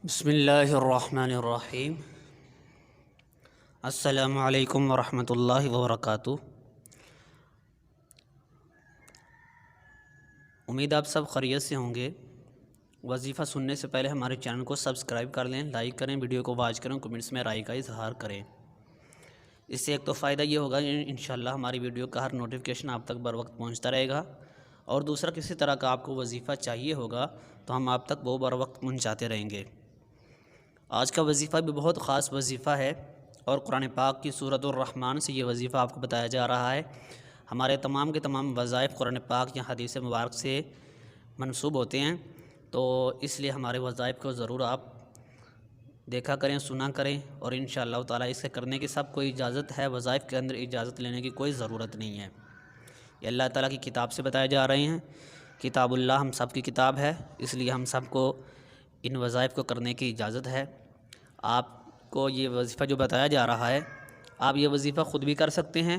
بسم اللہ الرحمن الرحیم۔ السلام علیکم ورحمۃ اللہ وبرکاتہ۔ امید آپ سب خیریت سے ہوں گے۔ وظیفہ سننے سے پہلے ہمارے چینل کو سبسکرائب کر لیں، لائک کریں، ویڈیو کو واچ کریں، کمنٹس میں رائے کا اظہار کریں۔ اس سے ایک تو فائدہ یہ ہوگا انشاءاللہ ہماری ویڈیو کا ہر نوٹیفیکیشن آپ تک بر وقت پہنچتا رہے گا، اور دوسرا کسی طرح کا آپ کو وظیفہ چاہیے ہوگا تو ہم آپ تک وہ بر وقت پہنچاتے رہیں گے۔ آج کا وظیفہ بھی بہت خاص وظیفہ ہے، اور قرآن پاک کی سورۃ الرحمن سے یہ وظیفہ آپ کو بتایا جا رہا ہے۔ ہمارے تمام کے تمام وظائف قرآن پاک یا حدیث مبارک سے منسوب ہوتے ہیں، تو اس لیے ہمارے وظائف کو ضرور آپ دیکھا کریں، سنا کریں، اور انشاءاللہ تعالیٰ اسے کرنے کی سب کو اجازت ہے۔ وظائف کے اندر اجازت لینے کی کوئی ضرورت نہیں ہے، یہ اللہ تعالیٰ کی کتاب سے بتائے جا رہے ہیں۔ کتاب اللہ ہم سب کی کتاب ہے، اس لیے ہم سب کو ان وظائف کو کرنے کی اجازت ہے۔ آپ کو یہ وظیفہ جو بتایا جا رہا ہے، آپ یہ وظیفہ خود بھی کر سکتے ہیں۔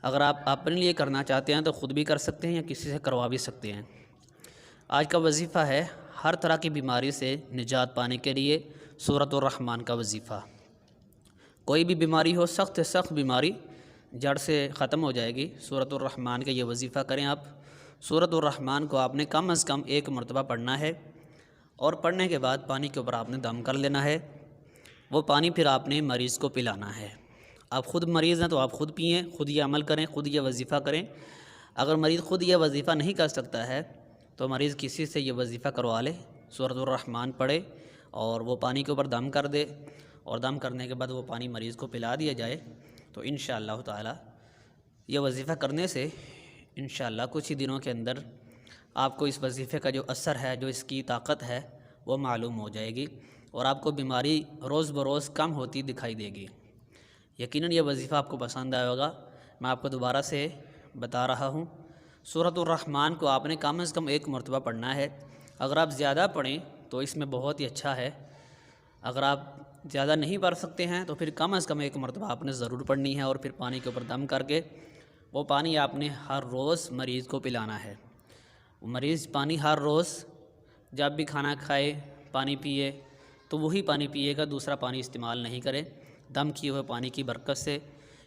اگر آپ اپنے لیے کرنا چاہتے ہیں تو خود بھی کر سکتے ہیں یا کسی سے کروا بھی سکتے ہیں۔ آج کا وظیفہ ہے ہر طرح کی بیماری سے نجات پانے کے لیے سورۃ الرحمن کا وظیفہ۔ کوئی بھی بیماری ہو، سخت سے سخت بیماری جڑ سے ختم ہو جائے گی۔ سورۃ الرحمن کا یہ وظیفہ کریں آپ۔ سورۃ الرحمن کو آپ نے کم از کم 1 مرتبہ پڑھنا ہے، اور پڑھنے کے بعد پانی کے اوپر آپ نے دم کر لینا ہے۔ وہ پانی پھر آپ نے مریض کو پلانا ہے۔ آپ خود مریض ہیں تو آپ خود پئیں، خود یہ عمل کریں، خود یہ وظیفہ کریں۔ اگر مریض خود یہ وظیفہ نہیں کر سکتا ہے تو مریض کسی سے یہ وظیفہ کروا لے، سورۃ الرحمن پڑھے اور وہ پانی کے اوپر دم کر دے، اور دم کرنے کے بعد وہ پانی مریض کو پلا دیا جائے، تو انشاءاللہ تعالی یہ وظیفہ کرنے سے انشاءاللہ کچھ ہی دنوں کے اندر آپ کو اس وظیفے کا جو اثر ہے، جو اس کی طاقت ہے، وہ معلوم ہو جائے گی، اور آپ کو بیماری روز بروز کم ہوتی دکھائی دے گی۔ یقیناً یہ وظیفہ آپ کو پسند آئے گا۔ میں آپ کو دوبارہ سے بتا رہا ہوں، سورۃ الرحمن کو آپ نے کم از کم 1 مرتبہ پڑھنا ہے۔ اگر آپ زیادہ پڑھیں تو اس میں بہت ہی اچھا ہے۔ اگر آپ زیادہ نہیں پڑھ سکتے ہیں تو پھر کم از کم 1 مرتبہ آپ نے ضرور پڑھنی ہے، اور پھر پانی کے اوپر دم کر کے وہ پانی آپ نے ہر روز مریض کو پلانا ہے۔ مریض پانی ہر روز جب بھی کھانا کھائے پانی پیے تو وہی پانی پیے گا، دوسرا پانی استعمال نہیں کرے۔ دم کیے ہوئے پانی کی برکت سے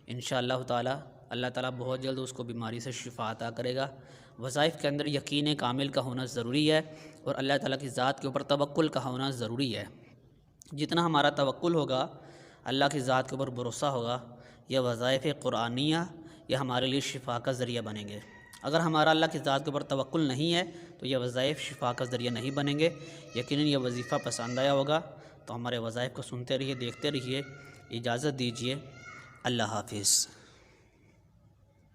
انشاءاللہ تعالی اللہ تعالیٰ بہت جلد اس کو بیماری سے شفا عطا کرے گا۔ وظائف کے اندر یقین کامل کا ہونا ضروری ہے، اور اللہ تعالیٰ کی ذات کے اوپر توکل کا ہونا ضروری ہے۔ جتنا ہمارا توکل ہوگا، اللہ کی ذات کے اوپر بھروسہ ہوگا، یہ وظائف قرآنیہ یہ ہمارے لیے شفا کا ذریعہ بنیں گے۔ اگر ہمارا اللہ کی ذات کے اوپر توکل نہیں ہے تو یہ وظائف شفا کا ذریعہ نہیں بنیں گے۔ یقیناً یہ وظیفہ پسند آیا ہوگا، تو ہمارے وظائف کو سنتے رہیے، دیکھتے رہیے۔ اجازت دیجیے، اللہ حافظ۔